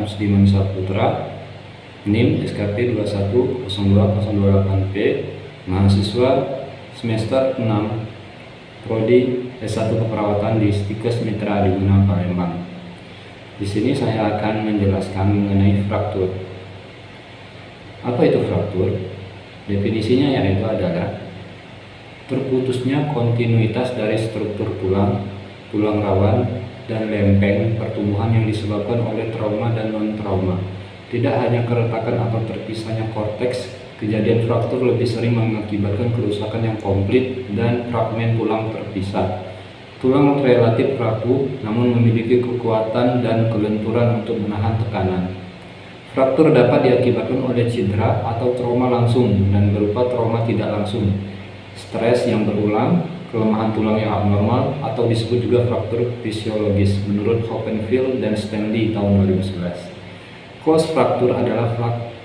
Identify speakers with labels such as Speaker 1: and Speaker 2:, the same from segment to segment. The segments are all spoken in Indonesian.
Speaker 1: Rusdiman Saputra, NIM SKP 2102028P, mahasiswa semester 6 Prodi S1 Keperawatan di Stikes Mitra Adiguna Palembang. Di sini saya akan menjelaskan mengenai fraktur. Apa itu fraktur? Definisinya yaitu adalah terputusnya kontinuitas dari struktur tulang, tulang rawan, dan lempeng pertumbuhan yang disebabkan oleh trauma dan non-trauma. Tidak hanya keretakan atau terpisahnya korteks, kejadian fraktur lebih sering mengakibatkan kerusakan yang komplit dan fragmen tulang terpisah. Tulang relatif rapuh namun memiliki kekuatan dan kelenturan untuk menahan tekanan. Fraktur dapat diakibatkan oleh cedera atau trauma langsung dan berupa trauma tidak langsung, stres yang berulang, kelemahan tulang yang abnormal, atau disebut juga fraktur fisiologis menurut Hoppenfield dan Stanley tahun 2011. Close fraktur adalah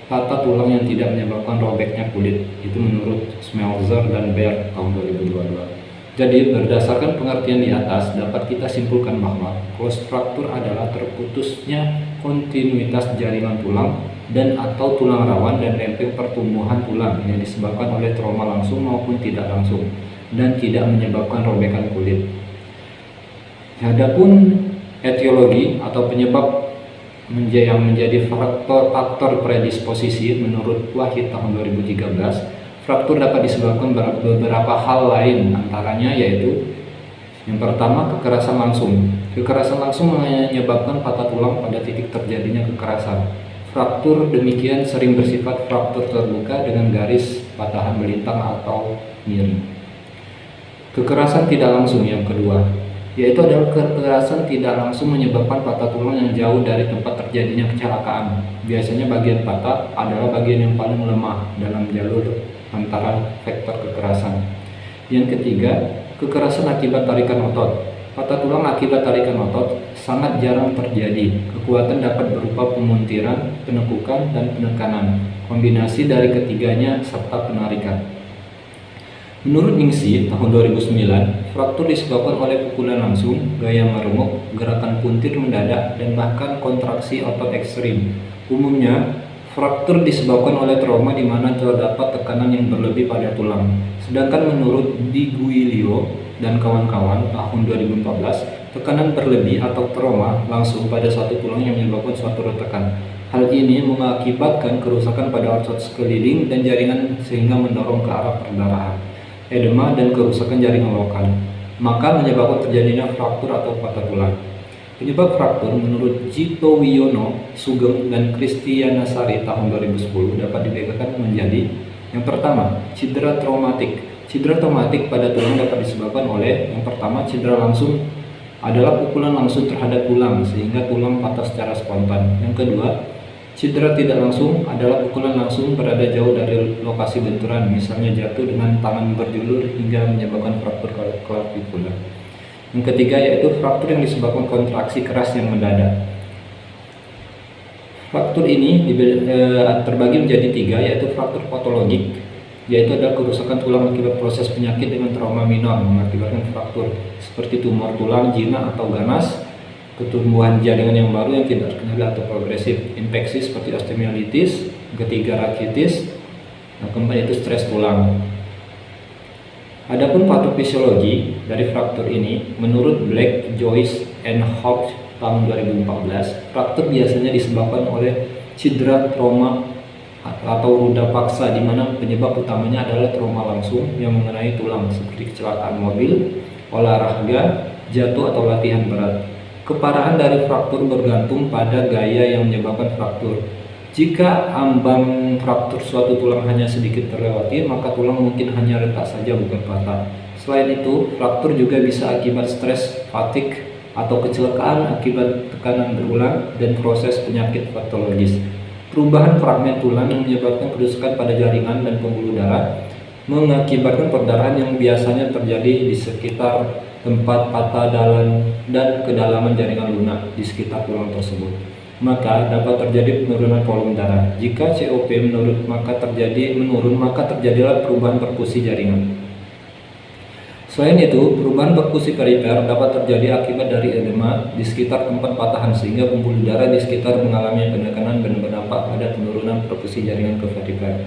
Speaker 1: patah tulang yang tidak menyebabkan robeknya kulit, itu menurut Schmelzer dan Baer tahun 2022. Jadi berdasarkan pengertian di atas dapat kita simpulkan bahwa close fraktur adalah terputusnya kontinuitas jaringan tulang dan atau tulang rawan dan lempeng pertumbuhan tulang yang disebabkan oleh trauma langsung maupun tidak langsung dan tidak menyebabkan robekan kulit. Adapun etiologi atau penyebab yang menjadi faktor predisposisi menurut Wahid tahun 2013, fraktur dapat disebabkan beberapa hal lain, antaranya yaitu yang pertama kekerasan langsung. Kekerasan langsung menyebabkan patah tulang pada titik terjadinya kekerasan. Fraktur demikian sering bersifat fraktur terbuka dengan garis patahan melintang atau miring. Kekerasan tidak langsung yang kedua, yaitu adalah kekerasan tidak langsung menyebabkan patah tulang yang jauh dari tempat terjadinya kecelakaan. Biasanya bagian patah adalah bagian yang paling lemah dalam jalur antara vektor kekerasan. Yang ketiga, kekerasan akibat tarikan otot. Patah tulang akibat tarikan otot sangat jarang terjadi. Kekuatan dapat berupa pemuntiran, penekukan, dan penekanan. Kombinasi dari ketiganya serta penarikan. Menurut Ningsi tahun 2009, fraktur disebabkan oleh pukulan langsung, gaya meremuk, gerakan puntir mendadak, dan bahkan kontraksi otot ekstrim. Umumnya, fraktur disebabkan oleh trauma di mana terdapat tekanan yang berlebih pada tulang. Sedangkan menurut Di Giulio dan kawan-kawan tahun 2014, tekanan berlebih atau trauma langsung pada satu tulang yang menyebabkan suatu retakan. Hal ini mengakibatkan kerusakan pada otot sekeliling dan jaringan sehingga mendorong ke arah perdarahan, edema, dan kerusakan jaringan lokal. Maka menyebabkan terjadinya fraktur atau patah tulang. Penyebab fraktur menurut Jito Wiono, Sugeng, dan Kristiana Sari tahun 2010 dapat dibedakan menjadi yang pertama, cedera traumatik. Cedera traumatik pada tulang dapat disebabkan oleh yang pertama, cedera langsung adalah pukulan langsung terhadap tulang sehingga tulang patah secara spontan. Yang kedua, cedera tidak langsung adalah pukulan langsung berada jauh dari lokasi benturan, misalnya jatuh dengan tangan berjulur hingga menyebabkan fraktur klavikular. Yang ketiga yaitu fraktur yang disebabkan kontraksi keras yang mendadak. Fraktur ini terbagi menjadi tiga, yaitu fraktur patologik, yaitu adalah kerusakan tulang akibat proses penyakit dengan trauma minor mengakibatkan fraktur, seperti tumor tulang, jinak atau ganas, ketumbuhan jaringan yang baru yang tidak terkendali atau progresif, infeksi seperti osteomielitis, ketiga rakitis, keempat itu stres tulang. Adapun patofisiologi dari fraktur ini, menurut Black, Joyce, and Hobbs tahun 2014, fraktur biasanya disebabkan oleh cedera trauma atau ruda paksa, di mana penyebab utamanya adalah trauma langsung yang mengenai tulang seperti kecelakaan mobil, olahraga, jatuh atau latihan berat. Keparahan dari fraktur bergantung pada gaya yang menyebabkan fraktur. Jika ambang fraktur suatu tulang hanya sedikit terlewati, maka tulang mungkin hanya retak saja bukan patah. Selain itu, fraktur juga bisa akibat stres, fatigue, atau kecelakaan akibat tekanan berulang dan proses penyakit patologis. Perubahan fragmen tulang yang menyebabkan kerusakan pada jaringan dan pembuluh darah mengakibatkan perdarahan yang biasanya terjadi di sekitar tempat patah dan kedalaman jaringan lunak di sekitar tulang tersebut. Maka dapat terjadi penurunan volume darah. Jika COP menurun, maka terjadilah perubahan perfusi jaringan. Selain itu, perubahan perkusi perifer dapat terjadi akibat dari edema di sekitar tempat patahan sehingga pembuluh darah di sekitar mengalami penekanan dan berdampak pada penurunan perkusi jaringan ke perifer.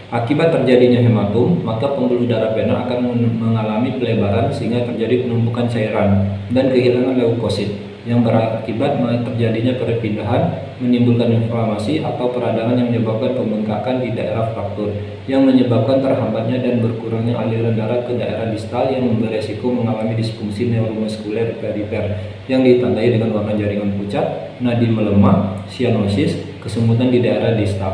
Speaker 1: Akibat terjadinya hematom, maka pembuluh darah vena akan mengalami pelebaran sehingga terjadi penumpukan cairan dan kehilangan leukosit yang berakibat terjadinya perpindahan, menimbulkan inflamasi atau peradangan yang menyebabkan pembengkakan di daerah fraktur, yang menyebabkan terhambatnya dan berkurangnya aliran darah ke daerah distal yang beresiko mengalami disfungsi neuromuskuler perifer yang ditandai dengan warna jaringan pucat, nadi melemah, sianosis, kesemutan di daerah distal.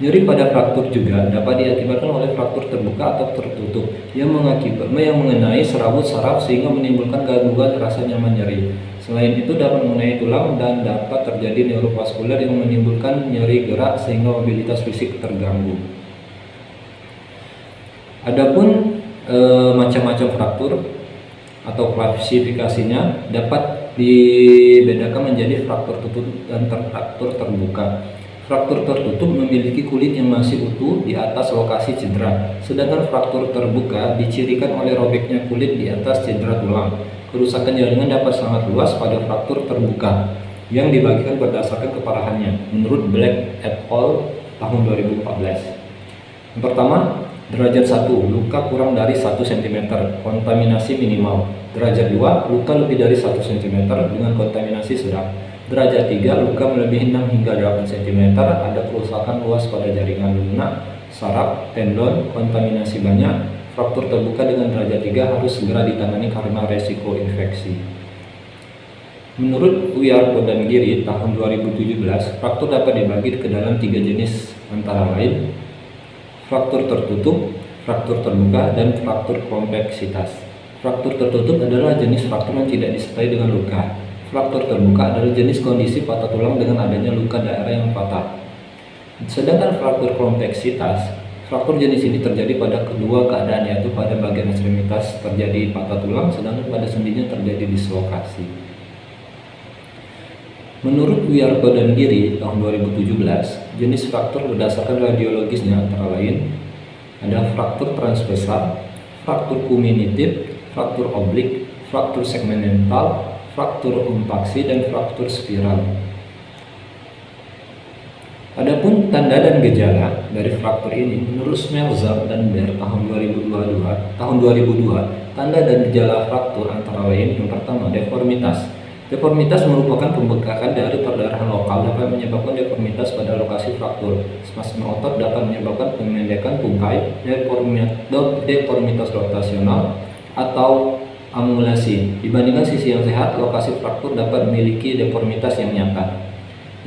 Speaker 1: Nyeri pada fraktur juga dapat diakibatkan oleh fraktur terbuka atau tertutup yang mengenai serabut saraf sehingga menimbulkan gangguan rasa nyaman nyeri. Selain itu dapat mengenai tulang dan dapat terjadi neurovaskuler yang menimbulkan nyeri gerak sehingga mobilitas fisik terganggu. Adapun macam-macam fraktur atau klasifikasinya dapat dibedakan menjadi fraktur tertutup dan fraktur terbuka. Fraktur tertutup memiliki kulit yang masih utuh di atas lokasi cedera, sedangkan fraktur terbuka dicirikan oleh robeknya kulit di atas cedera tulang. Kerusakan jaringan dapat sangat luas pada fraktur terbuka yang dibagikan berdasarkan keparahannya, menurut Black et al. Tahun 2014. Yang pertama, derajat 1, luka kurang dari 1 cm, kontaminasi minimal. Derajat 2, luka lebih dari 1 cm dengan kontaminasi sedang. Derajat 3, luka melebihi 6 hingga 8 cm, ada kerusakan luas pada jaringan lunak, saraf, tendon, kontaminasi banyak. Fraktur terbuka dengan derajat 3 harus segera ditangani karena resiko infeksi. Menurut Wiyarto dan Giri tahun 2017, fraktur dapat dibagi ke dalam 3 jenis antara lain fraktur tertutup, fraktur terbuka, dan fraktur kompleksitas. Fraktur tertutup adalah jenis fraktur yang tidak disertai dengan luka. Fraktur terbuka adalah jenis kondisi patah tulang dengan adanya luka daerah yang patah. Sedangkan fraktur kompleksitas, fraktur jenis ini terjadi pada kedua keadaan, yaitu pada bagian ekstremitas terjadi patah tulang, sedangkan pada sendinya terjadi dislokasi. Menurut Wiyarto dan Giri tahun 2017, jenis fraktur berdasarkan radiologisnya antara lain ada fraktur transversal, fraktur kumulatif, fraktur oblik, fraktur segmental, fraktur umpaksi, dan fraktur spiral. Adapun tanda dan gejala dari fraktur ini menurut Smelzer dan Baer tahun 2002, tanda dan gejala fraktur antara lain yang pertama deformitas. Deformitas merupakan pembengkakan dari perdarahan lokal dapat menyebabkan deformitas pada lokasi fraktur. Spasme otot dapat menyebabkan pemendekan tungkai, deformitas rotasional atau angulasi. Dibandingkan sisi yang sehat, lokasi fraktur dapat memiliki deformitas yang nyata.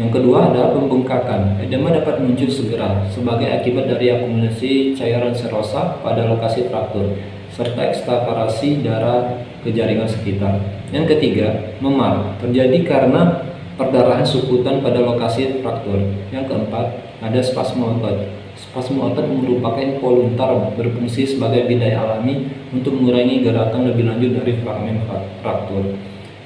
Speaker 1: Yang kedua adalah pembengkakan. Edema dapat muncul segera sebagai akibat dari akumulasi cairan serosa pada lokasi fraktur serta ekstraparasi darah ke jaringan sekitar. Yang ketiga, memar terjadi karena perdarahan sukutan pada lokasi fraktur. Yang keempat, ada spasme otot. Spasme otot merupakan voluntar berfungsi sebagai bidai alami untuk mengurangi gerakan lebih lanjut dari fragmen fraktur.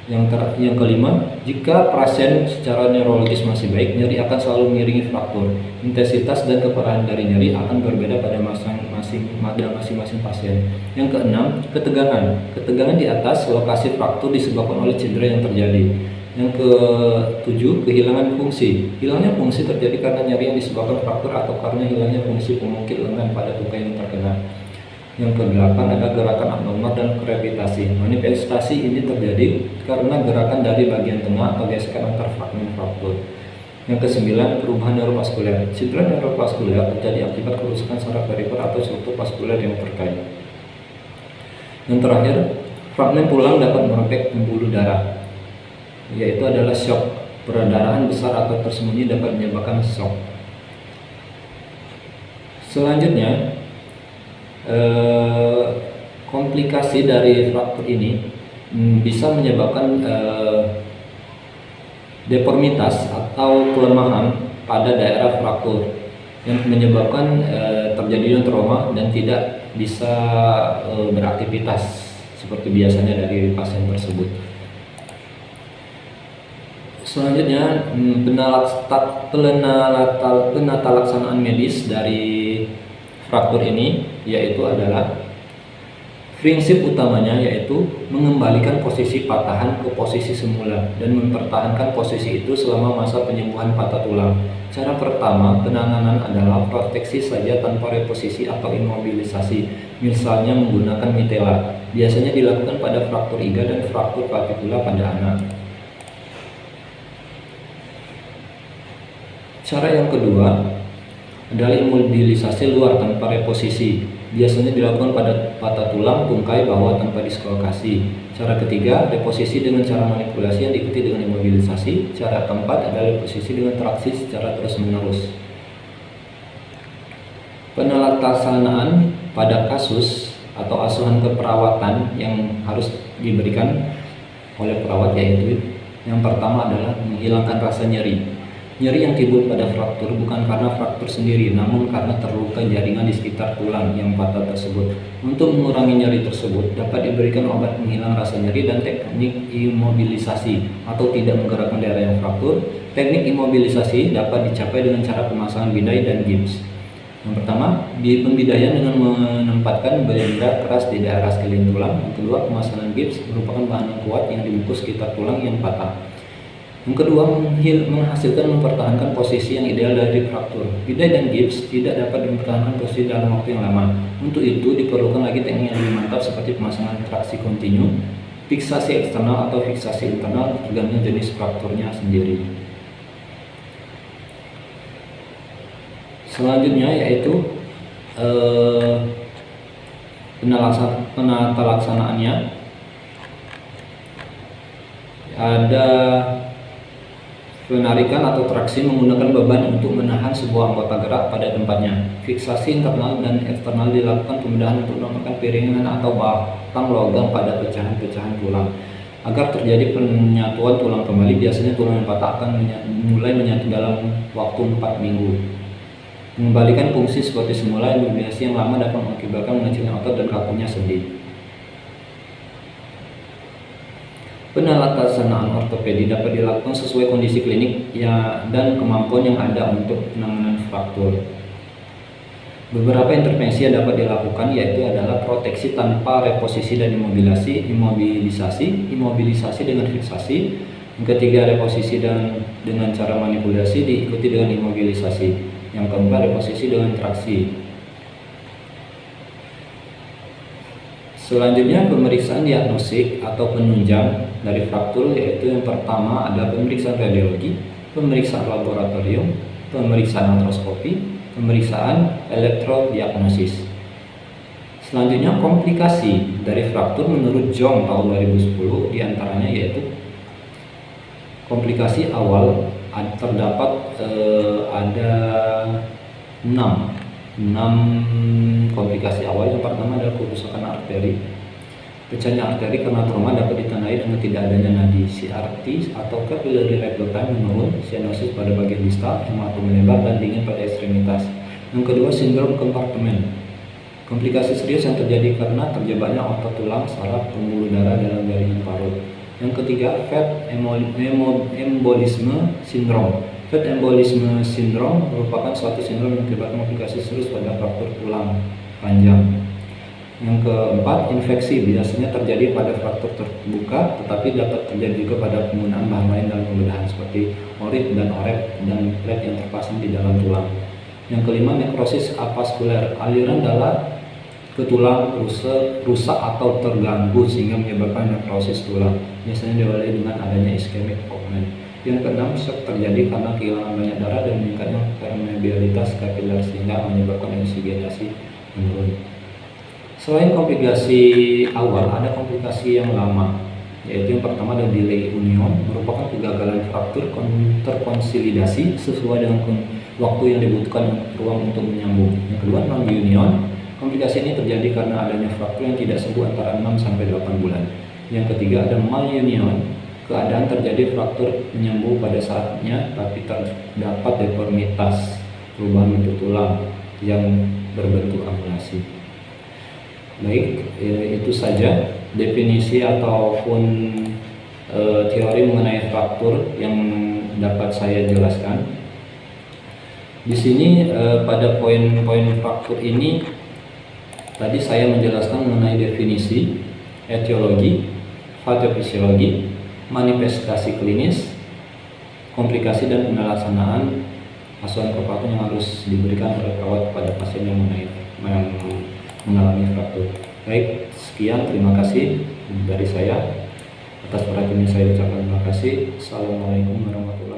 Speaker 1: Yang kelima, jika pasien secara neurologis masih baik, nyeri akan selalu mengiringi fraktur. Intensitas dan keparahan dari nyeri akan berbeda pada masing-masing pasien. Yang keenam, ketegangan. Ketegangan di atas lokasi fraktur disebabkan oleh cedera yang terjadi. Yang ketujuh, kehilangan fungsi. Hilangnya fungsi terjadi karena nyeri yang disebabkan fraktur atau karena hilangnya fungsi pengungkit lengan pada tungkai yang terkena. Yang kedelapan ada gerakan abnormal dan gravitasi. Manifestasi ini terjadi karena gerakan dari bagian tengah atau gesekan antar fragmen fraktur. Yang kesembilan, perubahan neurovaskuler. Cedera neurovaskuler terjadi akibat kerusakan saraf perifer atau struktur vaskuler yang terkait. Yang terakhir, fragmen tulang dapat merobek pembuluh darah, yaitu adalah shock. Perdarahan besar atau tersembunyi dapat menyebabkan shock. Selanjutnya, komplikasi dari fraktur ini bisa menyebabkan deformitas atau kelemahan pada daerah fraktur yang menyebabkan terjadinya trauma dan tidak bisa beraktivitas seperti biasanya dari pasien tersebut. Selanjutnya, penata laksanaan medis dari fraktur ini yaitu adalah Prinsip utamanya yaitu mengembalikan posisi patahan ke posisi semula dan mempertahankan posisi itu selama masa penyembuhan patah tulang. Cara pertama penanganan adalah proteksi saja tanpa reposisi atau imobilisasi, misalnya menggunakan mitela. Biasanya dilakukan pada fraktur iga dan fraktur clavicula pada anak. Cara yang kedua adalah imobilisasi luar tanpa reposisi. Biasanya dilakukan pada patah tulang tungkai bawah tanpa dislokasi. Cara ketiga, reposisi dengan cara manipulasi yang diikuti dengan imobilisasi. Cara keempat adalah reposisi dengan traksi secara terus-menerus. Penelaksanaan pada kasus atau asuhan keperawatan yang harus diberikan oleh perawat yaitu yang pertama adalah menghilangkan rasa nyeri. Nyeri yang timbul pada fraktur bukan karena fraktur sendiri, namun karena terluka jaringan di sekitar tulang yang patah tersebut. Untuk mengurangi nyeri tersebut, dapat diberikan obat menghilang rasa nyeri dan teknik imobilisasi atau tidak menggerakkan daerah yang fraktur. Teknik imobilisasi dapat dicapai dengan cara pemasangan bidai dan gips. Yang pertama, di pembidaian dengan menempatkan benda keras di daerah sekeliling tulang. Yang kedua, pemasangan gips merupakan bahan yang kuat yang dibungkus sekitar tulang yang patah. Yang kedua, menghasilkan mempertahankan posisi yang ideal dari fraktur. Bidai dan gips tidak dapat mempertahankan posisi dalam waktu yang lama. Untuk itu diperlukan lagi teknik yang lebih mantap seperti pemasangan traksi kontinu, fiksasi eksternal atau fiksasi internal tergantung jenis frakturnya sendiri. Selanjutnya yaitu penata laksanaannya. Ada penarikan atau traksi menggunakan beban untuk menahan sebuah anggota gerak pada tempatnya. Fiksasi internal dan eksternal dilakukan pembedahan untuk menempatkan piringan atau batang logam pada pecahan-pecahan tulang. Agar terjadi penyatuan tulang kembali, biasanya tulang yang patah akan mulai menyatu dalam waktu 4 minggu. Mengembalikan fungsi seperti semula, imobilisasi yang lama dapat mengakibatkan mengecilnya otot dan kakunya sendi. Penelaksanaan ortopedi dapat dilakukan sesuai kondisi klinik dan kemampuan yang ada untuk penanganan fraktur. Beberapa intervensi yang dapat dilakukan yaitu adalah proteksi tanpa reposisi dan imobilisasi dengan fiksasi. Yang ketiga, reposisi dengan cara manipulasi diikuti dengan imobilisasi. Yang keempat, reposisi dengan traksi. Selanjutnya, pemeriksaan diagnostik atau penunjang dari fraktur yaitu yang pertama adalah pemeriksaan radiologi, pemeriksaan laboratorium, pemeriksaan artroskopi, pemeriksaan elektrodiagnosis. Selanjutnya, komplikasi dari fraktur menurut Jong tahun 2010 diantaranya yaitu komplikasi awal terdapat ada 6 komplikasi awal. Yang pertama adalah kerusakan arteri. Pecahnya arteri karena trauma dapat ditandai dengan tidak adanya nadi, CRT atau capillary rate time menurun, cyanosis pada bagian distal, hematoma melebar dan dingin pada ekstremitas. Yang kedua, sindrom kompartemen. Komplikasi serius yang terjadi karena terjebaknya otot tulang saraf pembuluh darah dalam jaringan parut. Yang ketiga, fat embolisme syndrome. Fat embolisme syndrome merupakan suatu sindrom yang menyebabkan komplikasi serius pada fraktur tulang panjang. Yang keempat, infeksi biasanya terjadi pada fraktur terbuka, tetapi dapat terjadi juga pada penggunaan bahan lain dalam pembedahan seperti orit dan orep dan plate yang terpasang di dalam tulang. Yang kelima, nekrosis avaskuler, aliran darah ke tulang rusak atau terganggu sehingga menyebabkan nekrosis tulang. Biasanya diawali dengan adanya ischemic movement. Yang keenam, shock terjadi karena kehilangan banyak darah dan meningkatnya permeabilitas kapiler sehingga menyebabkan oksigenasi menurun. Selain komplikasi awal, ada komplikasi yang lama, yaitu yang pertama adalah delay union, merupakan kegagalan fraktur terkonsolidasi sesuai dengan waktu yang dibutuhkan ruang untuk menyambung. Yang kedua, non union. Komplikasi ini terjadi karena adanya fraktur yang tidak sembuh antara 6 sampai 8 bulan. Yang ketiga, ada malunion. Keadaan terjadi fraktur menyambung pada saatnya, tapi terdapat deformitas, perubahan bentuk tulang yang berbentuk angulasi. Baik, itu saja definisi ataupun teori mengenai fraktur yang dapat saya jelaskan. Di sini pada poin-poin fraktur ini Tadi saya menjelaskan mengenai definisi, etiologi, patofisiologi, manifestasi klinis, komplikasi dan pelaksanaan asuhan kepatuhan yang harus diberikan oleh perawat pada pasien yang mengalami fraktur. Baik, sekian, terima kasih dari saya. Atas perhatiannya saya ucapkan terima kasih. Assalamualaikum warahmatullahi wabarakatuh.